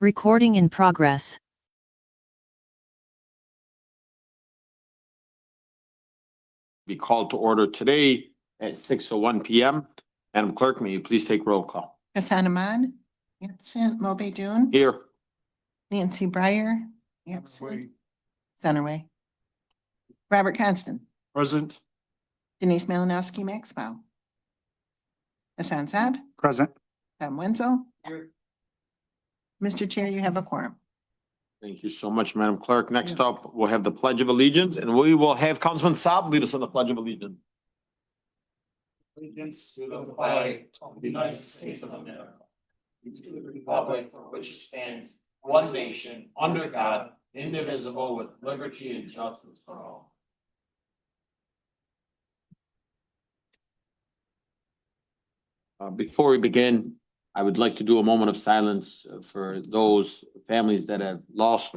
Recording in progress. Be called to order today at 6:01 p.m. Madam Clerk, may you please take roll call? Hassan Ahmad, absent. Moby Dune, Here. Nancy Breyer, absent. Centerway. Robert Constant, Present. Denise Malinowski Maxwell. Hassan Sobh, Present. Tom Wenzel. Mr. Chair, you have a quorum. Thank you so much, Madam Clerk. Next up, we'll have the Pledge of Allegiance, and we will have Councilman Sobh lead us on the Pledge of Allegiance. Allegiance to the flag of the United States of America, and to the republic for which it stands, one nation, under God, indivisible, with liberty and justice for all. Before we begin, I would like to do a moment of silence for those families that have lost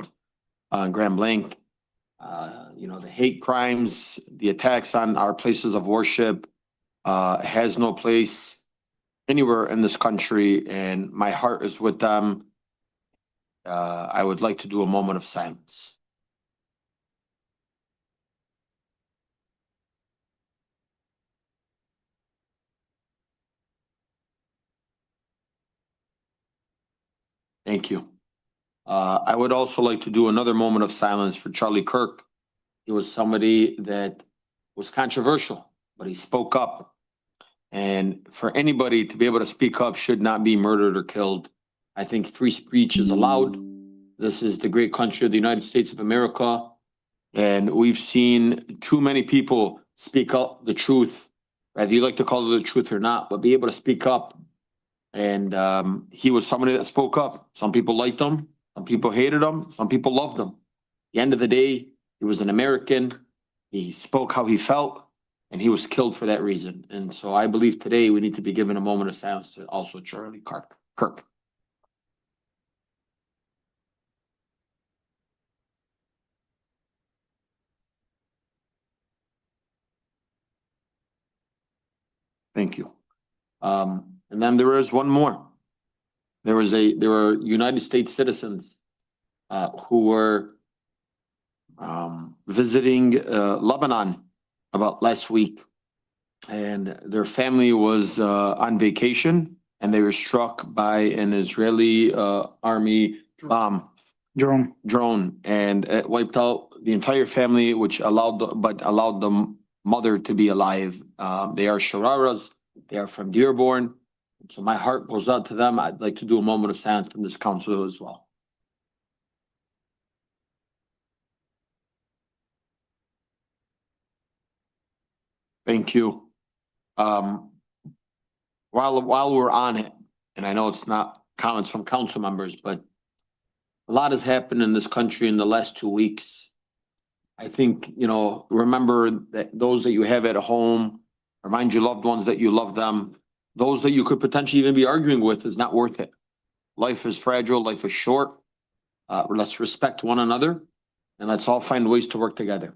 Grand Blanc. The hate crimes, the attacks on our places of worship has no place anywhere in this country, and my heart is with them. I would like to do a moment of silence. Thank you. I would also like to do another moment of silence for Charlie Kirk. He was somebody that was controversial, but he spoke up. And for anybody to be able to speak up should not be murdered or killed. I think free speech is allowed. This is the great country of the United States of America. And we've seen too many people speak up the truth, whether you like to call it the truth or not, but be able to speak up. And he was somebody that spoke up. Some people liked him, some people hated him, some people loved him. At the end of the day, he was an American. He spoke how he felt, and he was killed for that reason. And so I believe today we need to be given a moment of silence to also Charlie Kirk. Thank you. And then there is one more. There were United States citizens who were visiting Lebanon about last week, and their family was on vacation, and they were struck by an Israeli army drone, and it wiped out the entire family, which allowed the mother to be alive. They are Shararas. They are from Dearborn. So my heart goes out to them. I'd like to do a moment of silence from this council as well. Thank you. While we're on it, and I know it's not comments from council members, but a lot has happened in this country in the last 2 weeks. I think, remember that those that you have at home, remind your loved ones that you love them. Those that you could potentially even be arguing with is not worth it. Life is fragile, life is short. Let's respect one another, and let's all find ways to work together.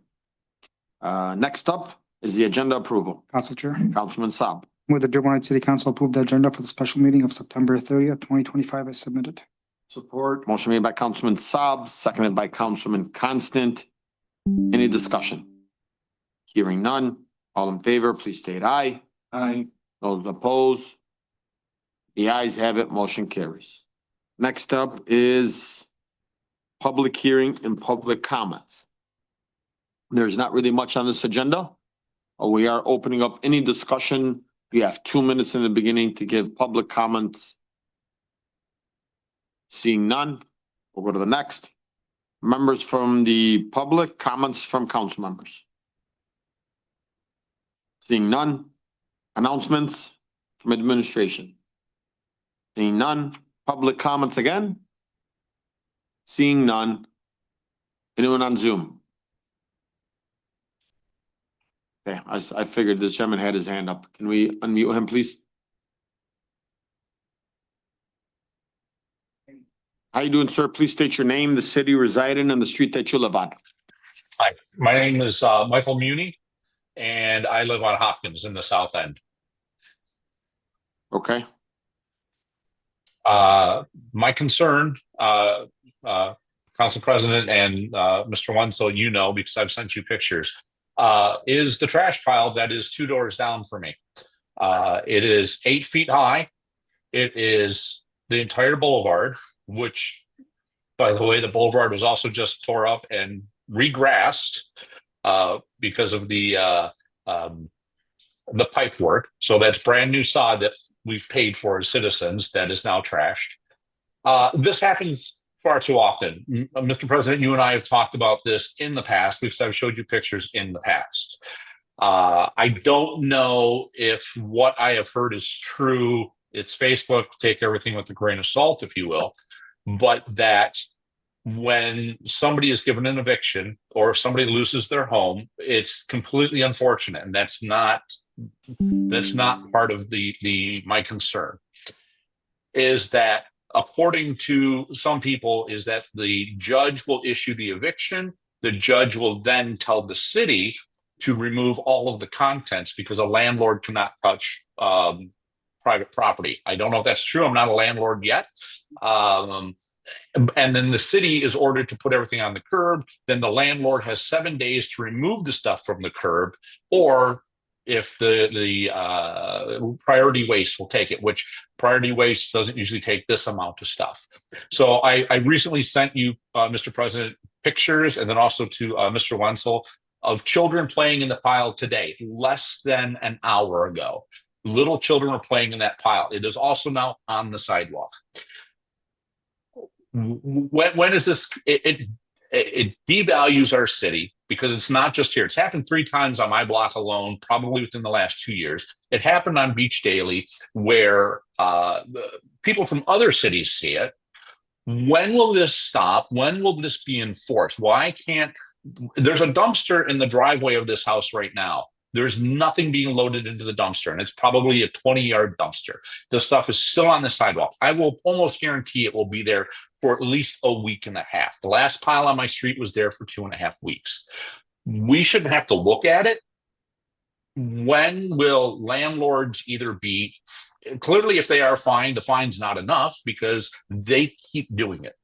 Next up is the agenda approval. Council Chair. Councilman Sobh. Move the Dearborn Heights City Council approve the agenda for the special meeting of September 30th, 2025 as submitted. Support. Motion made by Councilman Sobh, seconded by Councilman Constant. Any discussion? Hearing none. All in favor, please state aye. Aye. Those opposed? The ayes have it, motion carries. Next up is public hearing and public comments. There's not really much on this agenda. We are opening up any discussion. We have 2 minutes in the beginning to give public comments. Seeing none, we'll go to the next. Members from the public, comments from council members. Seeing none. Announcements from administration. Seeing none. Public comments again. Seeing none. Anyone on Zoom? Okay, I figured the gentleman had his hand up. Can we unmute him, please? How you doing, sir? Please state your name, the city you reside in, and the street that you live on. Hi, my name is Michael Muni, and I live on Hopkins in the South End. Okay. My concern, Council President and Mr. Wenzel, you know, because I've sent you pictures, is the trash pile that is 2 doors down for me. It is 8 feet high. It is the entire boulevard, which, by the way, the boulevard was also just tore up and regrassed because of the pipe work. So that's brand new sod that we've paid for as citizens that is now trashed. This happens far too often. Mr. President, you and I have talked about this in the past because I've showed you pictures in the past. I don't know if what I have heard is true. It's Facebook, take everything with a grain of salt, if you will, but that when somebody is given an eviction or if somebody loses their home, it's completely unfortunate. And that's not part of my concern. Is that according to some people, is that the judge will issue the eviction. The judge will then tell the city to remove all of the contents because a landlord cannot touch private property. I don't know if that's true. I'm not a landlord yet. And then the city is ordered to put everything on the curb. Then the landlord has 7 days to remove the stuff from the curb, or if the priority waste will take it, which priority waste doesn't usually take this amount of stuff. So I recently sent you, Mr. President, pictures, and then also to Mr. Wenzel, of children playing in the pile today, less than an hour ago. Little children are playing in that pile. It is also now on the sidewalk. When is this? It devalues our city because it's not just here. It's happened 3 times on my block alone, probably within the last 2 years. It happened on Beach Daily, where people from other cities see it. When will this stop? When will this be enforced? Why can't there's a dumpster in the driveway of this house right now. There's nothing being loaded into the dumpster, and it's probably a 20-yard dumpster. The stuff is still on the sidewalk. I will almost guarantee it will be there for at least a week and a half. The last pile on my street was there for 2.5 weeks. We shouldn't have to look at it. When will landlords either be, clearly if they are fined, the fine's not enough because they keep doing it.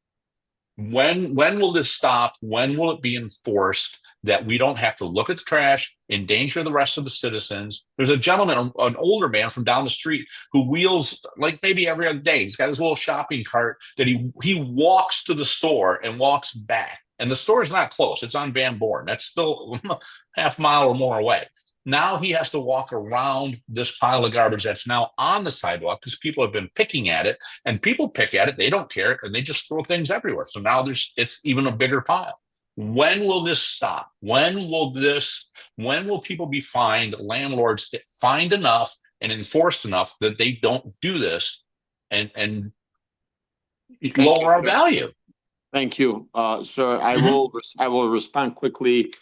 When will this stop? When will it be enforced that we don't have to look at the trash, endanger the rest of the citizens? There's a gentleman, an older man from down the street, who wheels like maybe every other day. He's got his little shopping cart that he walks to the store and walks back. And the store's not close. It's on Van Born. That's still half mile or more away. Now he has to walk around this pile of garbage that's now on the sidewalk because people have been picking at it, and people pick at it. They don't care, and they just throw things everywhere. So now it's even a bigger pile. When will this stop? When will people be fined, landlords get fined enough and enforced enough that they don't do this and lower our value? Thank you, sir. I will respond quickly.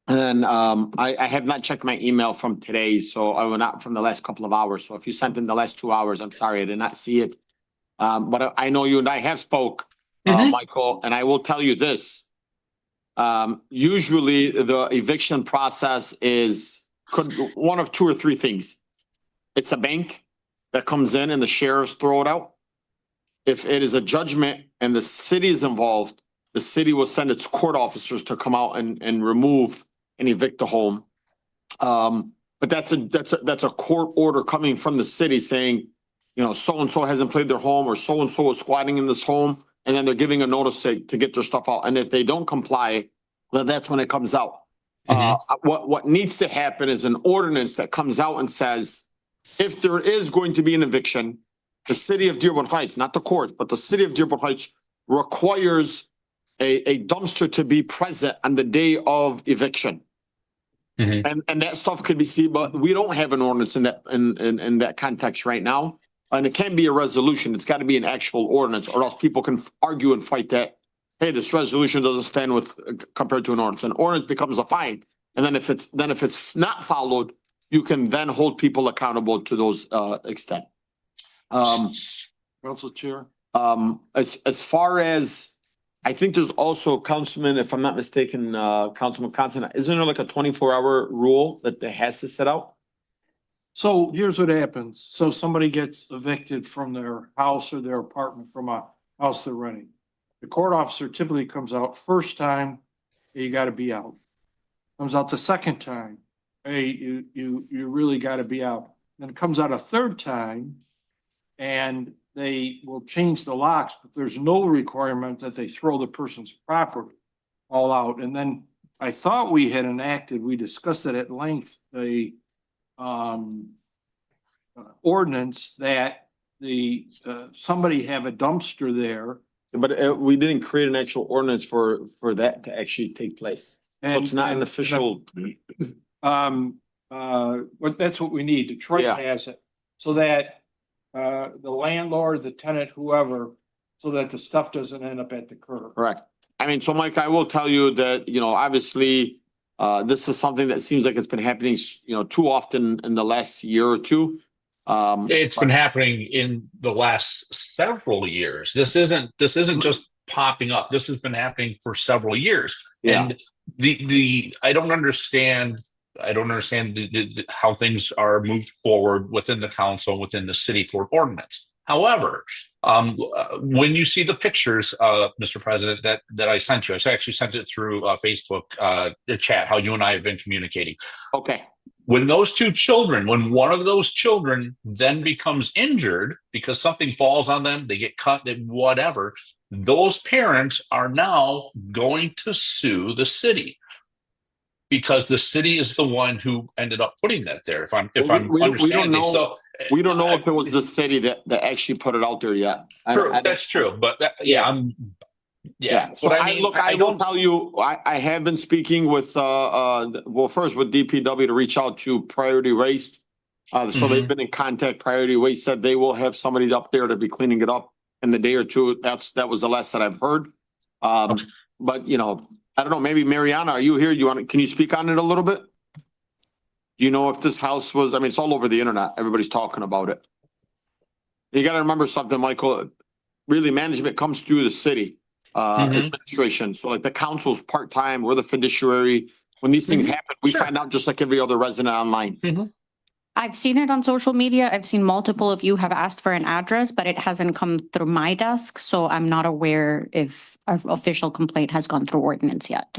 And I have not checked my email from today, so I will not from the last couple of hours. So if you sent in the last 2 hours, I'm sorry, I did not see it. But I know you and I have spoke, Michael, and I will tell you this. Usually the eviction process could one of 2 or 3 things. It's a bank that comes in and the sheriffs throw it out. If it is a judgment and the city is involved, the city will send its court officers to come out and remove and evict the home. But that's a court order coming from the city saying, you know, so-and-so hasn't played their home, or so-and-so is squatting in this home, and then they're giving a notice to get their stuff out. And if they don't comply, well, that's when it comes out. What needs to happen is an ordinance that comes out and says, if there is going to be an eviction, the city of Dearborn Heights, not the court, but the city of Dearborn Heights requires a dumpster to be present on the day of eviction. And that stuff could be seen, but we don't have an ordinance in that context right now. And it can be a resolution. It's got to be an actual ordinance, or else people can argue and fight that, hey, this resolution doesn't stand compared to an ordinance. An ordinance becomes a fine. And then if it's not followed, you can then hold people accountable to those extent. Also, Chair, as far as, I think there's also, Councilman, if I'm not mistaken, Councilman Constant, isn't there like a 24-hour rule that has to set out? So here's what happens. So somebody gets evicted from their house or their apartment from a house they're renting. The court officer typically comes out first time, hey, you gotta be out. Comes out the second time, hey, you really gotta be out. Then it comes out a third time and they will change the locks, but there's no requirement that they throw the person's property all out. And then I thought we had enacted, we discussed it at length, the ordinance that somebody have a dumpster there. But we didn't create an actual ordinance for that to actually take place. So it's not an official. But that's what we need. Detroit Yeah. has it. So that the landlord, the tenant, whoever, so that the stuff doesn't end up at the curb. Correct. I mean, so Mike, I will tell you that, obviously, this is something that seems like it's been happening, too often in the last year or two. It's been happening in the last several years. This isn't just popping up. This has been happening for several years. Yeah. And I don't understand how things are moved forward within the council, within the city for ordinance. However, when you see the pictures, Mr. President, that I sent you, I actually sent it through Facebook, the chat, how you and I have been communicating. Okay. When one of those children then becomes injured because something falls on them, they get cut, whatever, those parents are now going to sue the city because the city is the one who ended up putting that there. If I'm understanding. So we don't know if it was the city that actually put it out there yet. That's true. But So I will tell you, I have been speaking with, first with DPW to reach out to Priority Waste. So they've been in contact. Priority Waste said they will have somebody up there to be cleaning it up in the day or two. That was the last that I've heard. But I don't know, maybe Mariana, are you here? Can you speak on it a little bit? Do you know if this house was, it's all over the internet. Everybody's talking about it. You got to remember something, Michael. Really, management comes through the city. Administration. So like the council's part-time, we're the fiduciary. When these things happen, we find out just like every other resident online. I've seen it on social media. I've seen multiple of you have asked for an address, but it hasn't come through my desk. So I'm not aware if an official complaint has gone through ordinance yet.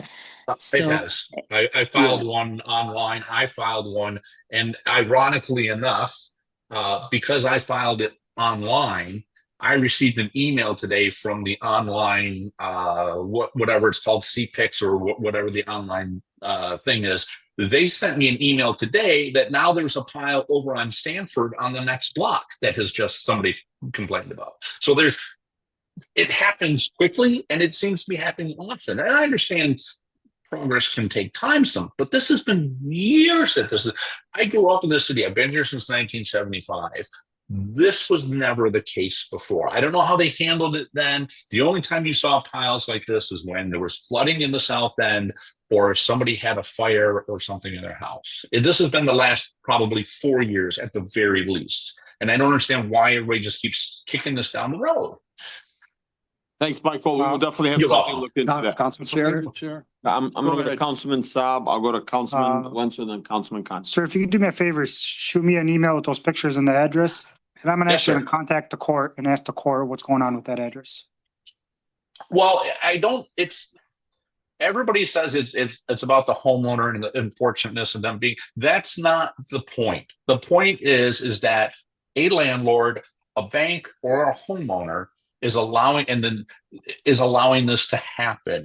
It has. I filed one online. I filed one. And ironically enough, because I filed it online, I received an email today from the online, whatever it's called, CPIX or whatever the online thing is. They sent me an email today that now there's a pile over on Stanford on the next block that has just somebody complained about. So it happens quickly and it seems to be happening often. And I understand progress can take time but this has been years that I grew up in this city. I've been here since 1975. This was never the case before. I don't know how they handled it then. The only time you saw piles like this is when there was flooding in the south end or if somebody had a fire or something in their house. This has been the last probably 4 years at the very least. And I don't understand why everybody just keeps kicking this down the road. Thanks, Michael. We will definitely have something to look into that. Councilman Chair. I'm going to go to Councilman Sobh. I'll go to Councilman Wenzel and then Councilman Khan. Sir, if you could do me a favor, shoot me an email with those pictures and the address. And I'm gonna Yes, actually sir. contact the court and ask the court what's going on with that address. Well, everybody says it's about the homeowner and the unfortunateness of them being, that's not the point. The point is that a landlord, a bank, or a homeowner is allowing this to happen.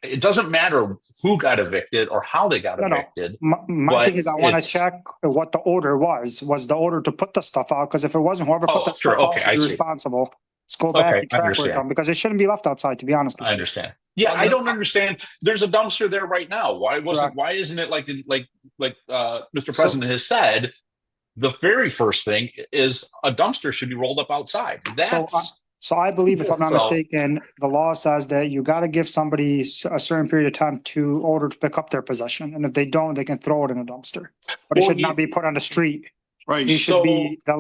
It doesn't matter who got evicted or how they got evicted. My thing is, I want to it's- check what the order was. Was the order to put the stuff out? Because if it wasn't, whoever put the sure. stuff out Okay, should I be see. responsible. Let's go back Okay, and I track where it understand. come, because it shouldn't be left outside, to be honest with I you. understand. Yeah, I don't understand. There's a dumpster there right now. Why isn't it like Mr. President has said? The very first thing is a dumpster should be rolled up outside. So I believe, if I'm not So- mistaken, the law says that you got to give somebody a certain period of time to order to pick up their possession. And if they don't, they can throw it in a dumpster. But it Well, should not be put on the street. Right. It should be, the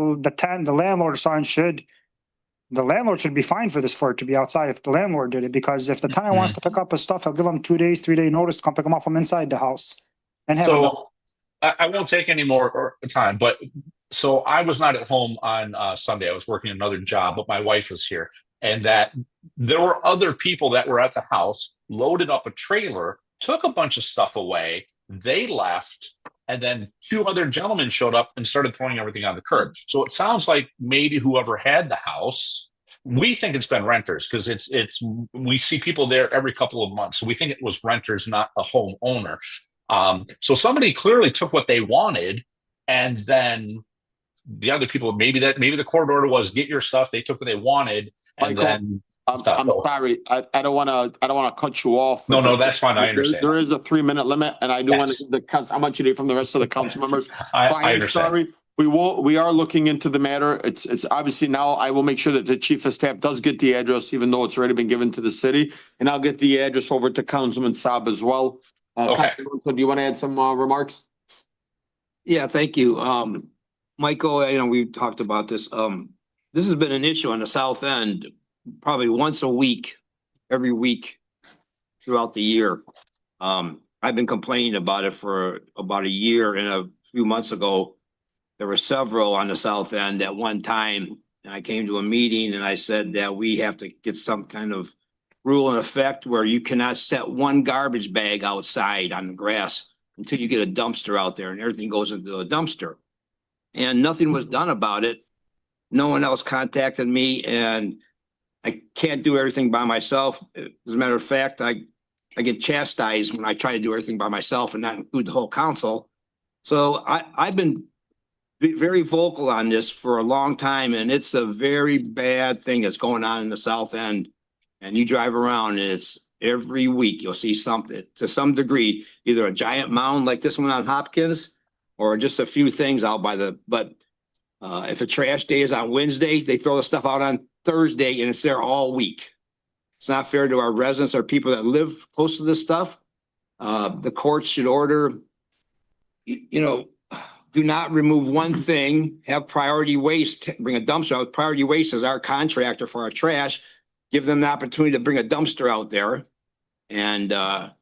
landlord should be fined for this, for it to be outside if the landlord did it. Because if the tenant wants to pick up his stuff, he'll give them 2 days, 3 day notice to come pick them up from inside the house. And have it. So I won't take any more time, but so I was not at home on Sunday. I was working another job, but my wife was here, and that there were other people that were at the house, loaded up a trailer, took a bunch of stuff away. They left, and then two other gentlemen showed up and started throwing everything on the curb. So it sounds like maybe whoever had the house, we think it's been renters because it's we see people there every couple of months. So we think it was renters, not a homeowner. So somebody clearly took what they wanted, and then the other people, maybe the court order was get your stuff. They took what they wanted, and Michael, then I'm So- sorry. I don't wanna cut you off. No, but no, that's fine. I understand. There is a 3-minute limit and I do want Yes. to, I want you to hear from the rest of the council members. I I'm understand. sorry. We are looking into the matter. It's obviously now I will make sure that the chief of staff does get the address, even though it's already been given to the city. And I'll get the address over to Councilman Sobh as well. Okay. So do you want to add some remarks? Yeah, thank you. Michael, we talked about this. This has been an issue on the south end, probably once a week, every week throughout the year. I've been complaining about it for about a year, and a few months ago, there were several on the south end at one time. And I came to a meeting and I said that we have to get some kind of rule in effect where you cannot set one garbage bag outside on the grass until you get a dumpster out there and everything goes into a dumpster. And nothing was done about it. No one else contacted me, and I can't do everything by myself. As a matter of fact, I get chastised when I try to do everything by myself and not include the whole council. So I've been very vocal on this for a long time, and it's a very bad thing that's going on in the south end. And you drive around and it's every week you'll see something to some degree, either a giant mound like this one on Hopkins or just a few things out by if a trash day is on Wednesday, they throw the stuff out on Thursday and it's there all week. It's not fair to our residents or people that live close to this stuff. The courts should order, do not remove one thing, have priority waste, bring a dumpster out. Priority waste is our contractor for our trash. Give them the opportunity to bring a dumpster out there. And the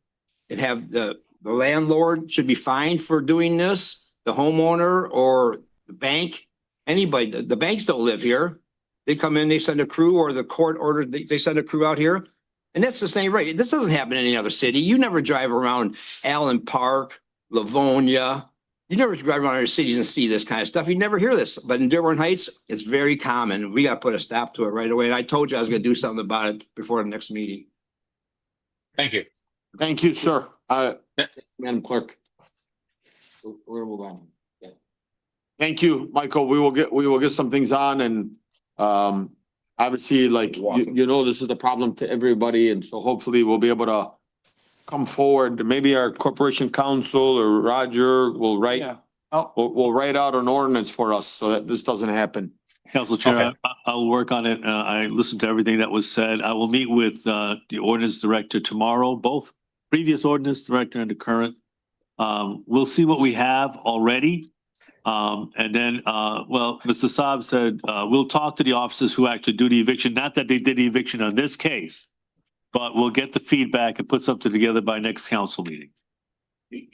landlord should be fined for doing this, the homeowner or the bank, anybody. The banks don't live here. They come in, they send a crew, or the court ordered, they send a crew out here. And that's the same, right? This doesn't happen in any other city. You never drive around Allen Park, Livonia. You never drive around other cities and see this kind of stuff. You never hear this. But in Dearborn Heights, it's very common. We got to put a stop to it right away. And I told you I was going to do something about it before the next meeting. Thank you. Thank you, sir. Madam Clerk. We're move on. Yeah. Thank you, Michael. We will get some things on, and obviously, like this is the problem to everybody, and so hopefully we'll be able to come forward. Maybe our corporation counsel or Roger will write. Yeah. We'll write out an ordinance for us so that this doesn't happen. Council Chair, Okay. I'll work on it. I listened to everything that was said. I will meet with the ordinance director tomorrow, both previous ordinance director and the current. We'll see what we have already. And then, Mr. Sobh said, we'll talk to the officers who actually do the eviction. Not that they did the eviction on this case, but we'll get the feedback and put something together by next council meeting.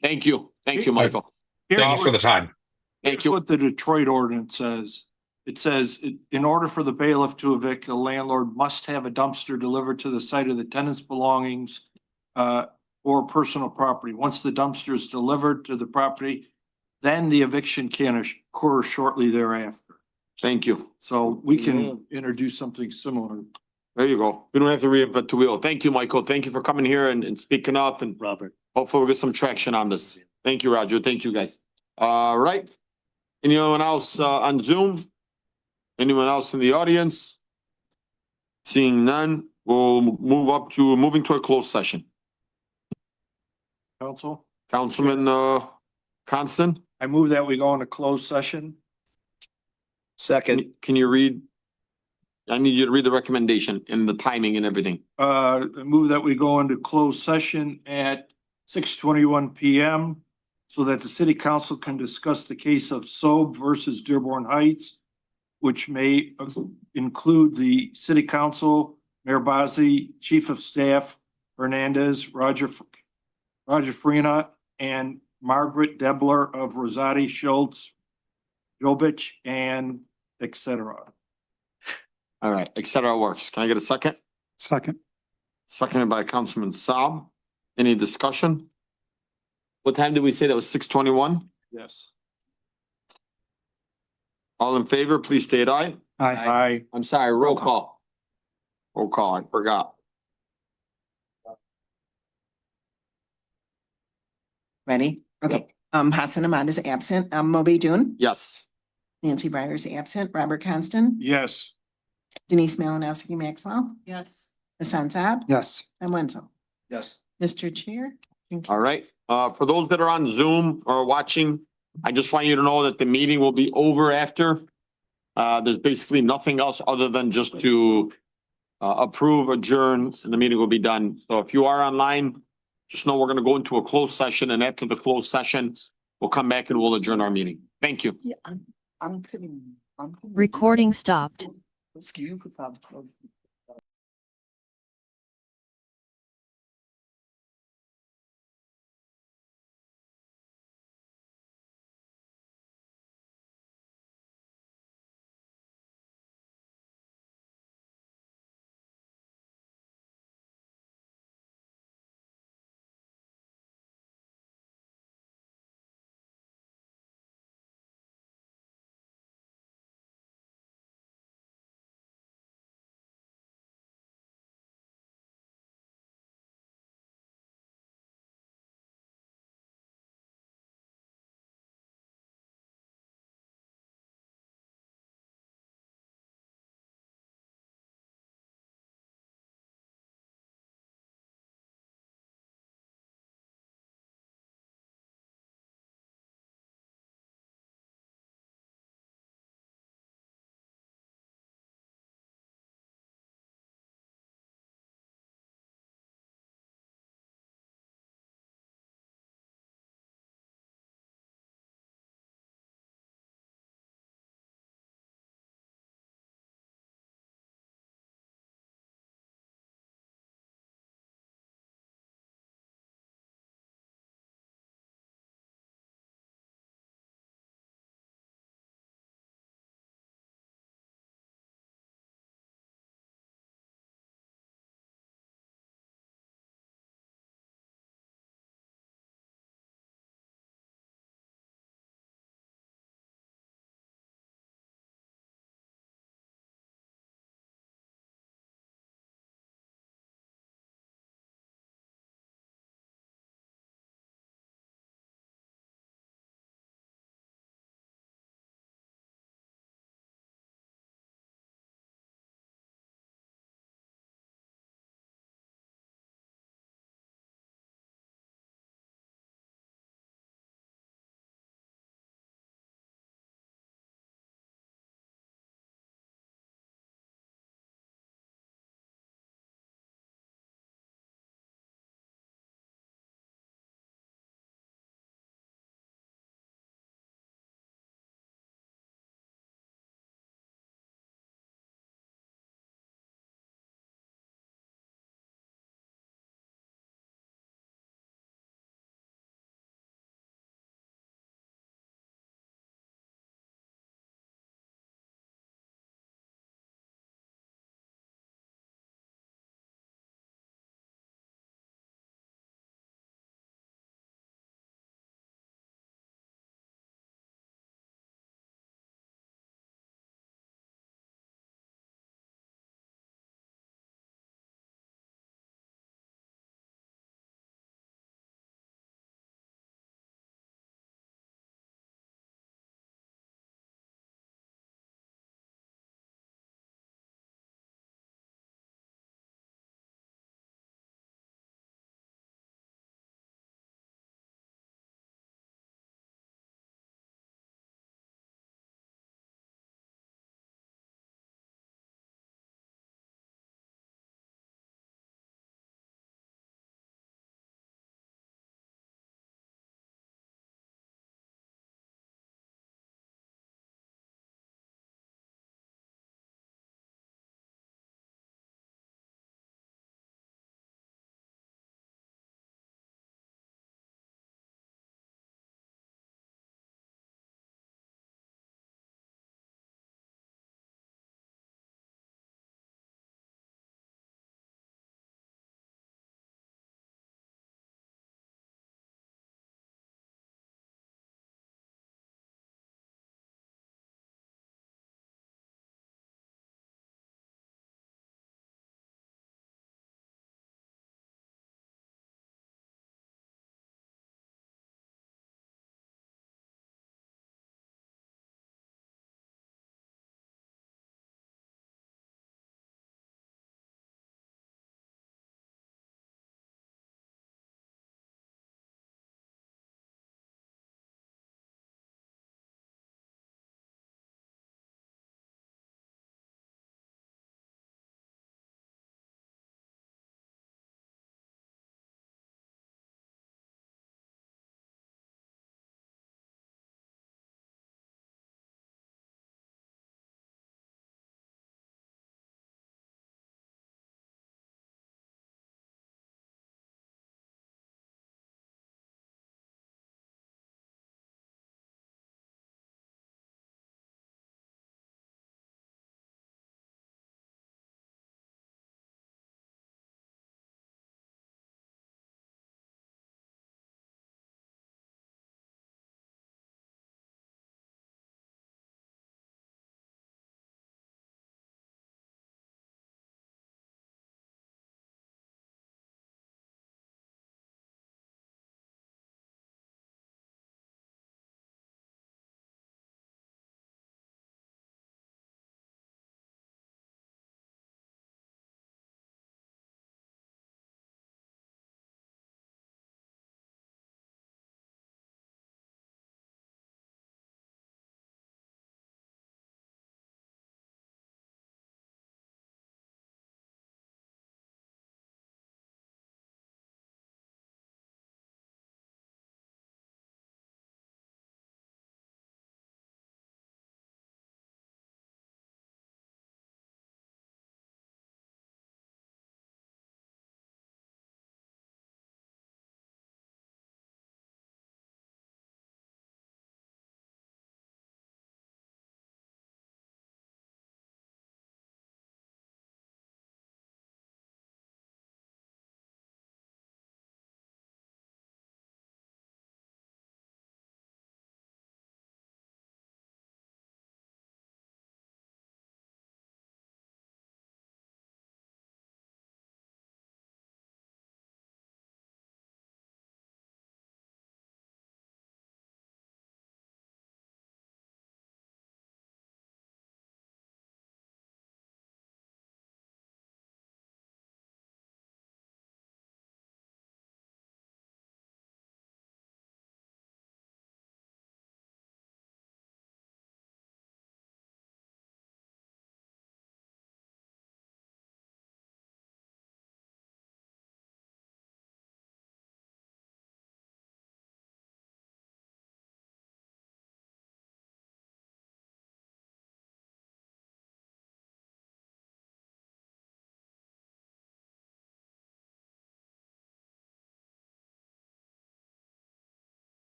Thank you. Thank you, Michael. Thank you for the time. Thank Here's you. what the Detroit ordinance says. It says, in order for the bailiff to evict, the landlord must have a dumpster delivered to the site of the tenant's belongings or personal property. Once the dumpster is delivered to the property, then the eviction can occur shortly thereafter. Thank you. So we can introduce something similar. There you go. We don't have to reinvent the wheel. Thank you, Michael. Thank you for coming here and speaking up, and Robert. hopefully we'll get some traction on this. Thank you, Roger. Thank you, guys. All right. Anyone else on Zoom? Anyone else in the audience? Seeing none, we'll moving to a closed session. Council, Councilman Constant, I move that we go into closed session. Second, can you read? I need you to read the recommendation and the timing and everything. I move that we go into closed session at 6:21 PM so that the city council can discuss the case of Sobh versus Dearborn Heights, which may include the city council, Mayor Bazey, Chief of Staff Hernandez, Roger Freena, and Margaret Debler of Rosati Schultz, Jobich, and et cetera. All right, et cetera works. Can I get a second? Second. Seconded by Councilman Saab. Any discussion? What time did we say that was 6:21? Yes. All in favor, please state aye. Aye. Aye. I'm sorry, roll call. Roll call, I forgot. Ready? Okay. Hassan Ahmad is absent. Moby Dun, Yes. Nancy Breyer is absent. Robert Constant, Yes. Denise Malinowski Maxwell, Yes. Hassan Saab, Yes. and Wenzel. Yes. Mr. Chair. All right, for those that are on Zoom or watching, I just want you to know that the meeting will be over after. There's basically nothing else other than just to approve, adjourn, and the meeting will be done. So if you are online, just know we're gonna go into a closed session, and after the closed session, we'll come back and we'll adjourn our meeting. Thank you. Yeah, I'm pretty. Recording stopped. Excuse me.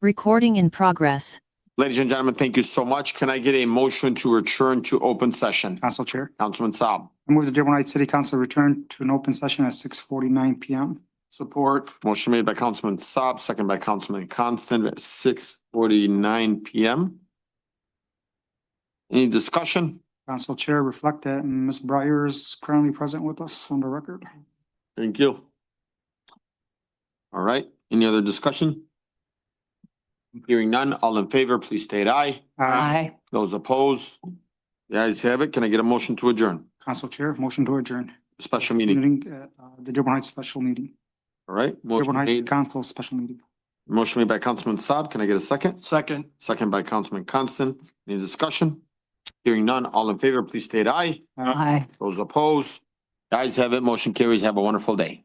Recording in progress. Ladies and gentlemen, thank you so much. Can I get a motion to return to open session? Council Chair, Councilman Saab. I move the Dearborn Heights City Council return to an open session at 6:49 PM. Support. Motion made by Councilman Saab, second by Councilman Constant at 6:49 PM. Any discussion? Council Chair, reflect that and Ms. Breyer is currently present with us on the record. Thank you. All right, any other discussion? Hearing none, all in favor, please state aye. Aye. Those opposed? The ayes have it. Can I get a motion to adjourn? Council Chair, motion to adjourn. Special meeting, The Dearborn Heights special meeting. all right? Motion Dearborn Heights made, Council special meeting. motion made by Councilman Saab. Can I get a second? Second. Second by Councilman Constant. Any discussion? Hearing none, all in favor, please state aye. Aye. Those opposed? The ayes have it. Motion carries. Have a wonderful day.